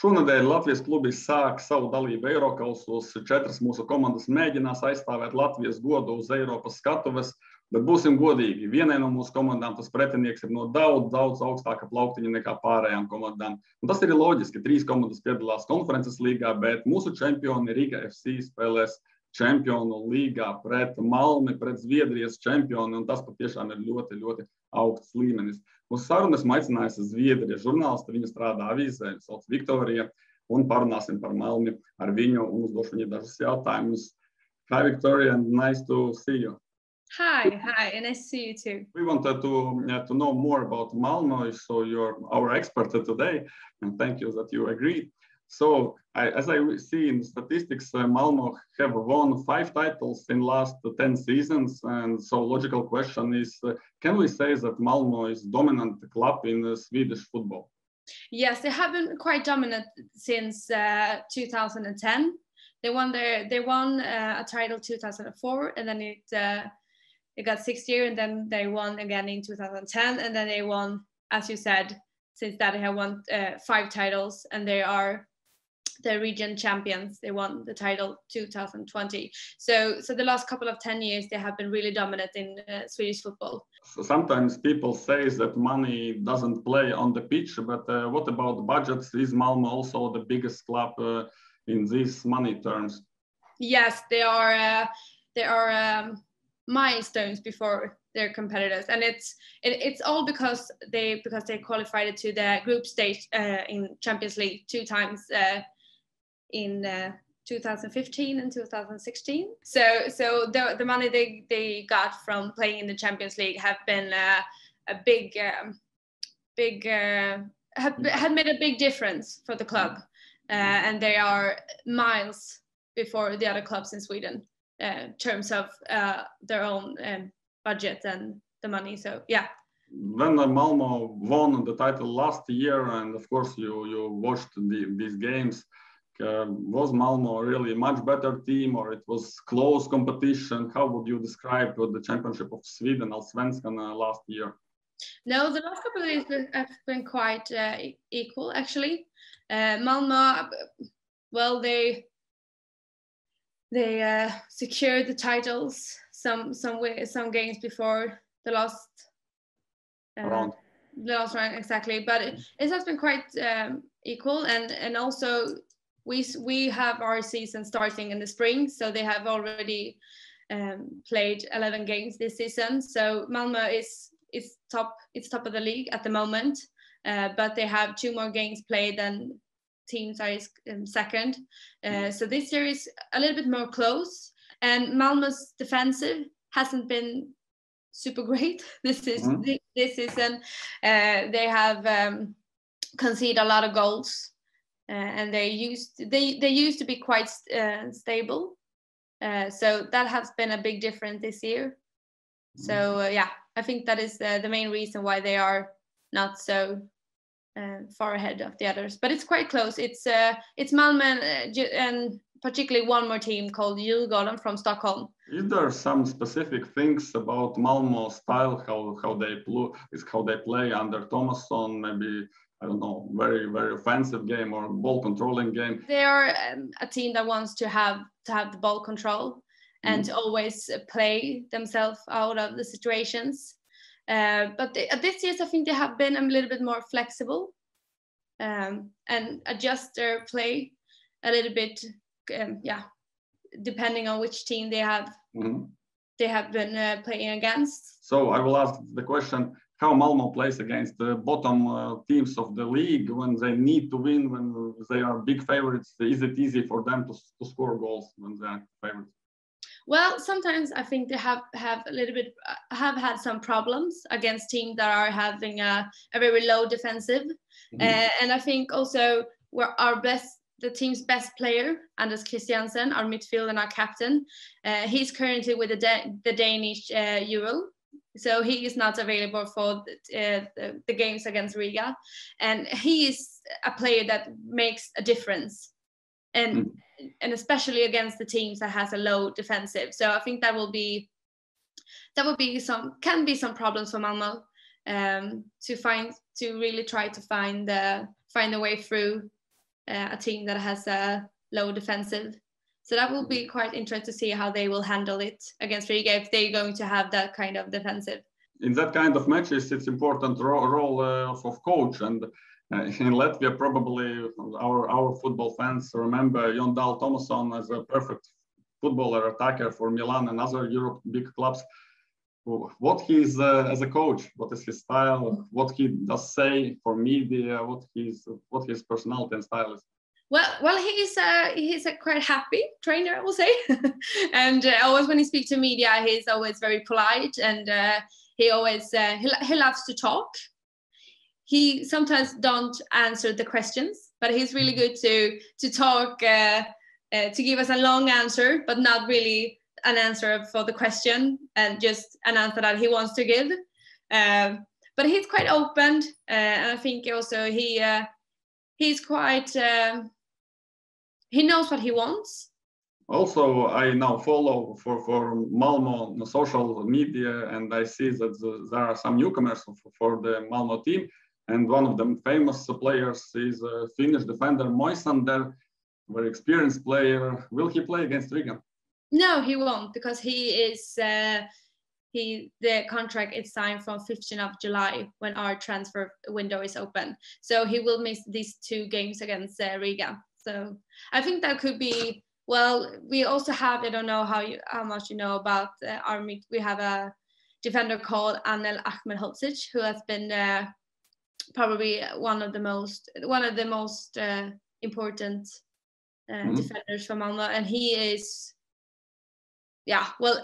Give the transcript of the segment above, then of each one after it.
Šonadēļ Latvijas klubi sāk savu dalību Eirokausos. 4 mūsu komandas mēģinās aizstāvēt Latvijas godu uz Eiropas skatuves, bet būsim godīgi. Vienai no mūsu komandām tas pretinieks ir no daudz augstāka plauktiņa nekā pārējām komandām. Un tas ir loģiski. 3 komandas piedalās konferences līgā, bet mūsu čempioni Riga FC spēlēs čempionu līgā pret MALMÖ, pret Zviedrijas čempionu, un tas patiešām ir ļoti augsts līmenis. Uz sarunu esmu aicinājusi Zviedrijas žurnālisti, viņa strādā avīzē, sauc Viktorija, un parunāsim par MALMÖ ar viņu un uzdošu viņai dažus jautājumus. Hi Victoria, and nice to see you. Hi, nice to see you too. We wanted to know more about MALMÖ, so you're our expert today, and thank you that you agreed. So, as I see in the statistics, MALMÖ have won 5 titles in last 10 seasons, and so logical question is, can we say that MALMÖ is dominant club in Swedish football? Yes, they have been quite dominant since 2010. They won a title 2004, and then it got 6 years, and then they won again in 2010, and then they won, as you said, since that they have won 5 titles, and they are the region champions. They won the title 2020. So the last couple of 10 years, they have been really dominant in Swedish football. So sometimes people say that money doesn't play on the pitch, but what about budgets? Is MALMÖ also the biggest club in these money terms? Yes, they are milestones before their competitors, and it's all because they qualified to the group stage in Champions League 2 times in 2015 and 2016. So the money they got from playing in the Champions League have been had made a big difference for the club, and they are miles before the other clubs in Sweden in terms of their own budget and the money. So yeah. When MALMÖ won the title last year, and of course you watched these games, was MALMÖ really a much better team, or it was close competition? How would you describe the championship of Sweden, Allsvenskan, last year? No, the last couple of years have been quite equal, actually. MALMÖ, well, they secured the titles some games before the last round. The last round, exactly. But it has been quite equal, and also we have our season starting in the spring, so they have already played 11 games this season. So MALMÖ is top of the league at the moment, but they have 2 more games played than teams are second. So this year is a little bit more close, and MALMÖ's defensive hasn't been super great this season. They have conceded a lot of goals, and they used to be quite stable. So that has been a big difference this year. So yeah, I think that is the main reason why they are not so far ahead of the others. But it's quite close. It's MALMÖ and particularly one more team called Djurgården from Stockholm. Is there some specific things about MALMÖ style, how they play under Tomasons? Maybe, I don't know, very offensive game or ball controlling game? They are a team that wants to have the ball control and to always play themselves out of the situations. But this year, I think they have been a little bit more flexible and adjust their play a little bit, depending on which team they have been playing against. So I will ask the question: how MALMÖ plays against the bottom teams of the league when they need to win, when they are big favorites? Is it easy for them to score goals when they are favorites? Well, sometimes I think they have had some problems against teams that are having a very low defensive, and I think also the team's best player, Anders Christiansen, our midfielder and our captain, he's currently with the Danish Euro, so he is not available for the games against Riga, and he is a player that makes a difference, and especially against the teams that has a low defensive. So I think can be some problems for MALMÖ to really try to find a way through a team that has a low defensive. So that will be quite interesting to see how they will handle it against Riga if they're going to have that kind of defensive. In that kind of matches, it's important role of coach. And in Latvia, probably our football fans remember Jon Tomasons as a perfect footballer, attacker for Milan and other Europe big clubs. What he's as a coach, what is his style, what he does say for media, what his personality and style is. Well, he's a quite happy trainer, I will say, and always when he speaks to media, he's always very polite, and he always he loves to talk. He sometimes don't answer the questions, but he's really good to talk, to give us a long answer, but not really an answer for the question, and just an answer that he wants to give. But he's quite open, and I think also he's quite. He knows what he wants. Also, I now follow for Malmo on social media, and I see that there are some newcomers for the Malmo team, and one of the famous players is Finnish defender Moisander, very experienced player. Will he play against Riga? No, he won't, because he is the contract is signed from 15th of July when our transfer window is open. So he will miss these 2 games against Riga. So I think that could be, well, we also have, I don't know how much you know about our meet. We have a defender called Anel Ahmedhodzic, who has been probably one of the most important defenders for Malmo, and he is,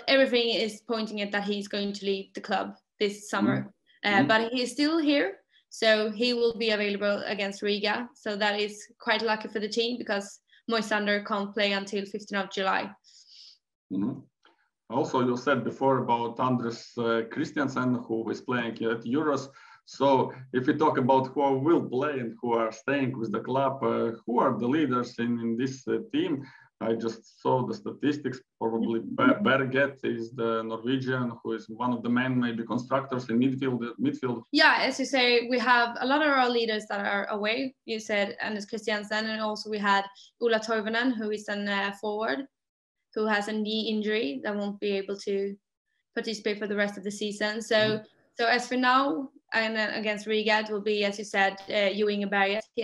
everything is pointing at that he's going to leave the club this summer, but he's still here. So he will be available against Riga. So that is quite lucky for the team, because Moisander can't play until 15th of July. Also, you said before about Andres Christiansen, who is playing at Euros. So if we talk about who will play and who are staying with the club, who are the leaders in this team? I just saw the statistics. Probably Berget is the Norwegian, who is one of the main maybe constructors in midfield. Yeah, as you say, we have a lot of our leaders that are away. You said Anders Christiansen, and also we had Ola Toivonen, who is a forward, who has a knee injury that won't be able to participate for the rest of the season. So as for now, and against Riga, it will be, as you said, Ewing Berget. He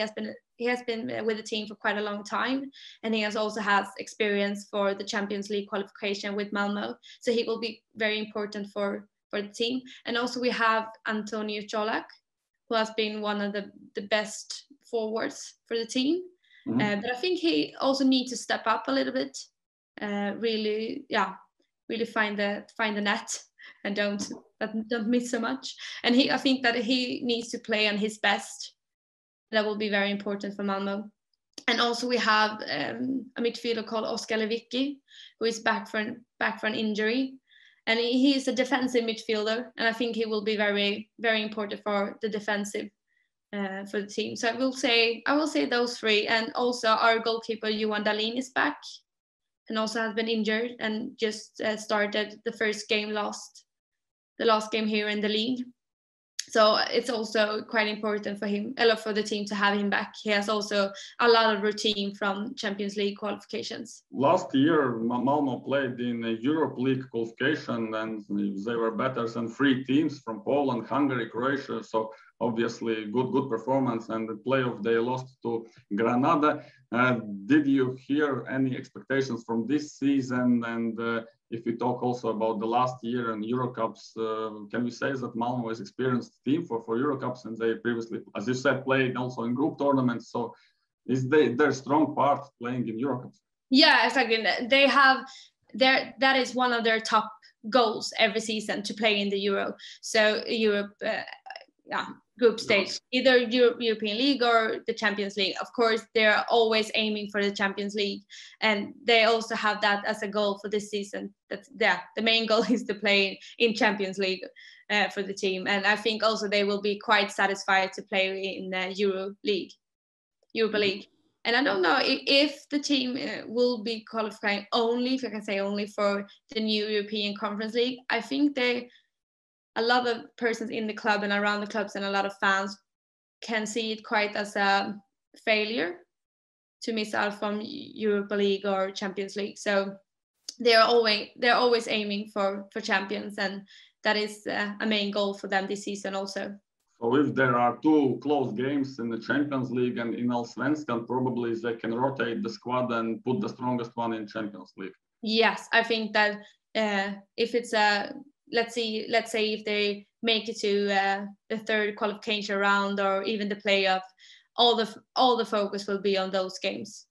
has been with the team for quite a long time, and he also has experience for the Champions League qualification with Malmo. So he will be very important for the team. And also we have Antonio Colak, who has been one of the best forwards for the team. But I think he also needs to step up a little bit, really find the net and don't miss so much. And I think that he needs to play on his best. That will be very important for Malmo. And also we have a midfielder called Oskar Lewicki, who is back for an injury. And he is a defensive midfielder, and I think he will be very, very important for the defensive for the team. So I will say those 3. And also our goalkeeper Johan Dahlin is back, and also has been injured and just started the last game here in the league. So it's also quite important for the team to have him back. He has also a lot of routine from Champions League qualifications. Last year, Malmo played in a Europe League qualification, and they were better than 3 teams from Poland, Hungary, Croatia. So obviously good performance. And the playoff they lost to Granada. Did you hear any expectations from this season? And if we talk also about the last year and Eurocups, can we say that Malmo is experienced team for Eurocups, and they previously, as you said, played also in group tournaments? So is their strong part playing in Eurocups? Yeah, exactly. They have that is one of their top goals every season, to play in the Euro. So Europe, group stage, either European League or the Champions League. Of course, they're always aiming for the Champions League, and they also have that as a goal for this season. The main goal is to play in Champions League for the team, and I think also they will be quite satisfied to play in Europa League. And I don't know if the team will be qualifying only, if I can say only, for the new European Conference League. I think a lot of persons in the club and around the clubs and a lot of fans can see it quite as a failure miss out from Europa League or Champions League. So they're always aiming for champions, and that is a main goal for them this season also. So if there are two close games in the Champions League and in Allsvenskan, probably they can rotate the squad and put the strongest one in Champions League. Yes, I think that if it's let's say if they make it to the third qualification round or even the playoff, all the focus will be on those games.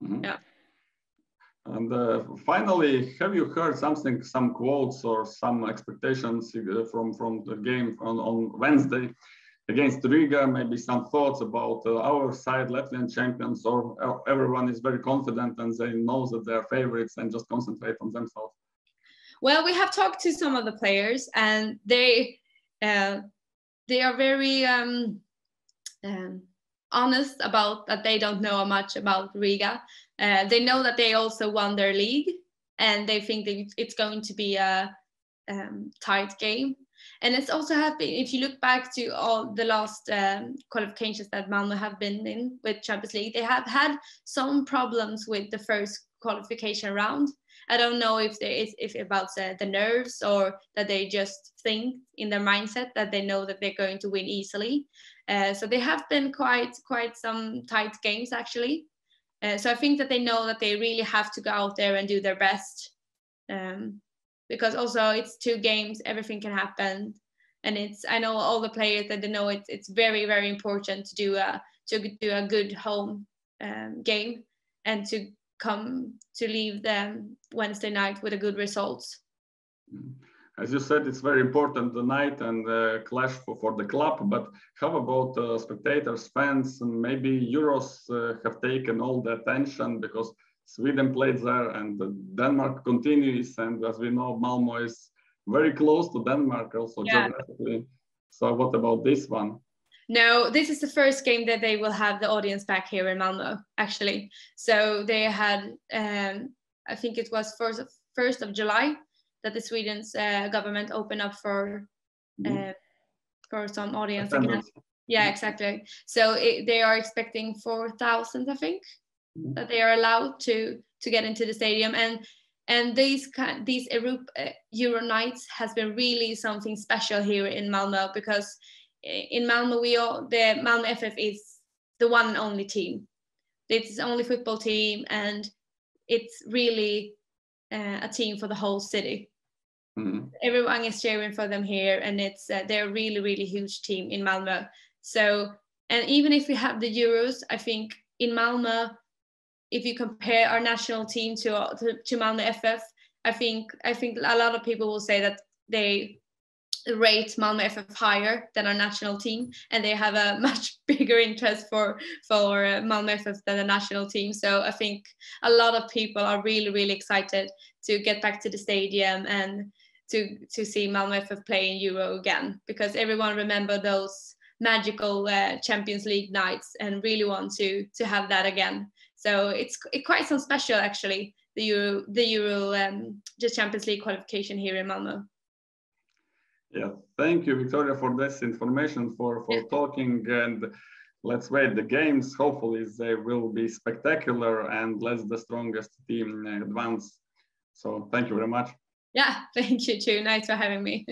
Mm-hmm. Yeah. And finally, have you heard some quotes or some expectations from the game on Wednesday against Riga? Maybe some thoughts about our side, Latvian champions, or everyone is very confident and they know that they're favorites and just concentrate on themselves? Well, we have talked to some of the players, and they are very honest about that they don't know much about Riga. They know that they also won their league, and they think that it's going to be a tight game. And it's also happened, if you look back to all the last qualifications that Malmo have been in with Champions League, they have had some problems with the first qualification round. I don't know if about the nerves, or that they just think in their mindset that they know that they're going to win easily. So they have been quite some tight games actually. So I think that they know that they really have to go out there and do their best, because also it's 2 games, everything can happen, and I know all the players that they know it's very, very important to do a good home game and to leave them Wednesday night with a good results. As you said, it's very important the night and clash for the club, but how about spectators, fans, and maybe Euros have taken all the attention because Sweden played there and Denmark continues, and as we know, Malmo is very close to Denmark also geographically. So what about this one? No, this is the first game that they will have the audience back here in Malmo, actually. So they had, I think it was 1st of July, that the Sweden's government opened up for some audience again. Yeah, exactly. So they are expecting 4,000, I think, that they are allowed to get into the stadium. And these Euro nights has been really something special here in Malmo, because in Malmo, the MALMÖ FF is the one and only team. It's the only football team, and it's really a team for the whole city. Mm-hmm. Everyone is cheering for them here, and they're a really, really huge team in Malmo. So, and even if we have the Euros, I think in Malmo, if you compare our national team to MALMÖ FF, I think a lot of people will say that they rate MALMÖ FF higher than our national team, and they have a much bigger interest for MALMÖ FF than the national team. So I think a lot of people are really, really excited to get back to the stadium and to see MALMÖ FF play in Euro again, because everyone remember those magical Champions League nights and really want to have that again. So it's quite some special actually, the Champions League qualification here in Malmo. Yeah, thank you, Victoria, for this information, for talking, and let's wait the games. Hopefully they will be spectacular and let the strongest team advance. So thank you very much. Yeah, thank you too. Nice for having me.